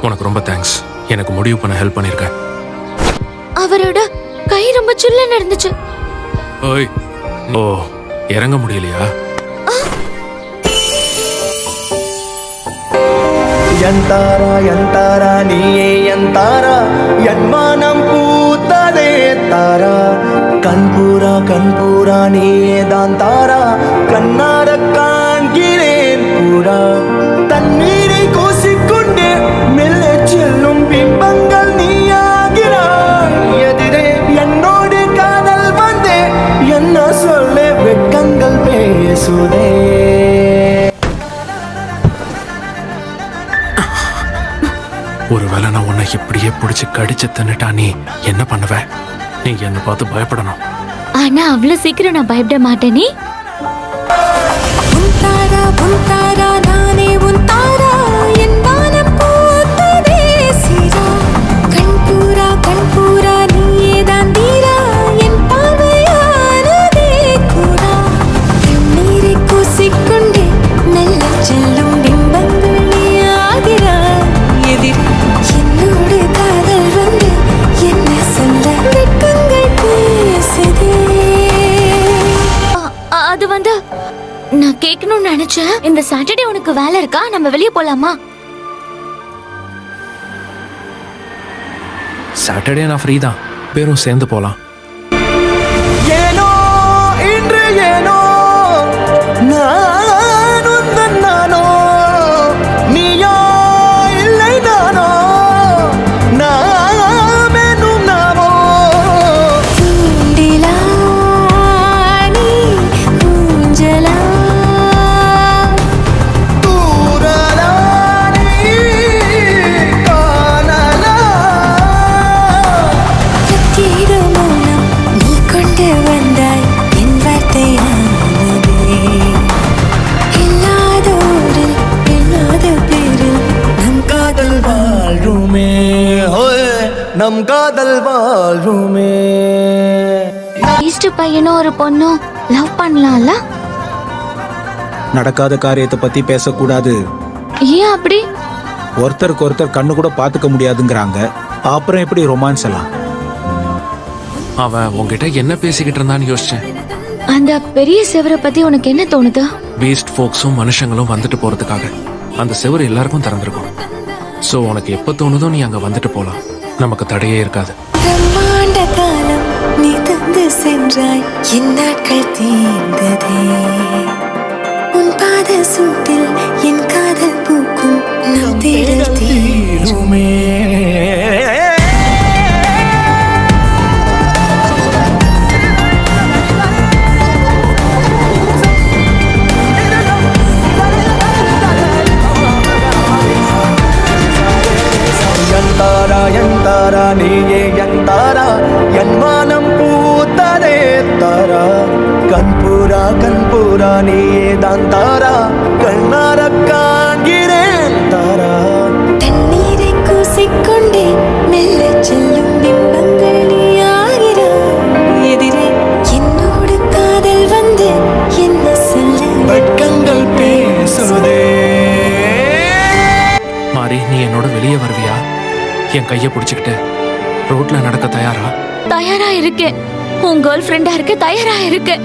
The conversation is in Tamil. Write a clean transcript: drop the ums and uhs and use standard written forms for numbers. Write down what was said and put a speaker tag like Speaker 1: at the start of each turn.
Speaker 1: உனக்கு ரொம்ப தேங்க்ஸ். எனக்கு முடிவு பண்ண ஹெல்ப் பண்ணிருக்க.
Speaker 2: அவரோட கை ரொம்ப சில்லுன்னு இருந்துச்சு.
Speaker 1: ஓய், ஓ இறங்க முடியலையா?
Speaker 3: ಎಂತಾರ ಎಂತಾರ ನೀಯೇ ಎಂತಾರ ಯನ್ಮಾನಂ ಪೂತದೆ ತಾರ ಕಣ್ಪೂರ ಕಣ್ಪೂರ ನೀಯೇ ದಾಂತಾರ ಕಣ್ಣಾರ ಕಾಣ್கிறேன் பூரா தண்ணீரை கூசிக்கொண்டே மெல்ல செல்லும் பிம்பங்கள் நீயாகிறாய் எதிரே என்னோடு காதல் வந்தே என்ன சொல்ல வெட்கங்கள் பேசுதே.
Speaker 1: ஒருவேளை நான் உன்னை இப்படியே பிடிச்சு கடிச்சு தின்னுட்டா நீ என்ன பண்ணுவ? நீ என்ன பார்த்து பயப்படணும்.
Speaker 2: ஆனா அவ்வளவு சீக்கிரம் நான் பயப்பட மாட்டேனே. அது வந்து நான் கேட்கணும்னு நினைச்சேன். இந்த சாட்டர்டே உனக்கு வேலை இருக்கா? நம்ம வெளியே போலாமா?
Speaker 1: சாட்டர்டே நான் ஃப்ரீ தான். பேரும் சேர்ந்து போலாம்.
Speaker 3: ஏனோ இன்று ஏனோ நான் உந்தன் நானோ நீயோ இல்லை நானோ நாமெனும் நாமோ
Speaker 2: தூண்டிலா நீ ஊஞ்சலா
Speaker 3: தூரலா நீ காணலா
Speaker 2: கத்திட மௌனம் நீ கொண்டு வந்தாய் என் வார்த்தையானதே. இல்லாத ஊரில் இல்லாத பேரில் நம்
Speaker 3: காதல் வாழ்வுமே ஹோய் நம் காதல் வாழ்வுமே.
Speaker 2: ஈஸ்ட் பையனும் ஒரு பொண்ணும் லவ் பண்ணலாம்ல?
Speaker 4: நடக்காத காரியத்தை பத்தி பேசக்கூடாது.
Speaker 2: ஏன் அப்படி?
Speaker 4: ஒருத்தருக்கு ஒருத்தர் கண்ணு கூட பாத்துக்க முடியாதுங்கிறாங்க. அப்புறம் எப்படி ரொமான்ஸ் எல்லாம்?
Speaker 1: அவன் உன்கிட்ட என்ன பேசிக்கிட்டு இருந்தான்னு யோசிச்சேன்.
Speaker 2: அந்த பெரிய செவரை பத்தி உனக்கு என்ன தோணுது?
Speaker 1: பீஸ்ட் ஃபோக்ஸும் மனுஷங்களும் வந்துட்டு போறதுக்காக அந்த செவர் எல்லாருக்கும் திறந்திருக்கும். சோ உனக்கு எப்ப தோணுதோ நீ அங்க வந்துட்டு போலாம். நமக்கு தடையே இருக்காது.
Speaker 2: பிரம்மாண்ட காலம் நீ தந்து சென்றாய், என் நாட்கள் தீர்ந்ததே. உன் பாத சூட்டில் என் காதல் பூக்கும், நம் தேடல்
Speaker 3: தீருமே. ಎಂತಾರ ಎಂತಾರ ನೀಯೇ ಎಂತಾರ ಯನ್ಮಾನಂ ಪೂತದೆ ತಾರ ಕಣ್ಪೂರ ಕಣ್ಪೂರ ನೀಯೇ ದಾಂತಾರ ಕಣ್ಣಾರ ಕಾಣ್கிறேன் ತಾರ
Speaker 2: தண்ணீரை கூசிக்கொண்டே மெல்ல செல்லும் பிம்பங்கள் நீயாகிறாய் எதிரே என்னோடு காதல் வந்து என்ன சொல்ல
Speaker 3: வெட்கங்கள் பேசுதே.
Speaker 1: மாறி, நீ என்னோட வெளியே வருவியா? என் கைய பிடிச்சுக்கிட்டு ரோட்ல நடக்க தயாரா?
Speaker 2: தயாரா இருக்கேன். உன் கேர்ள் ஃப்ரெண்டா இருக்க தயாரா இருக்கேன்.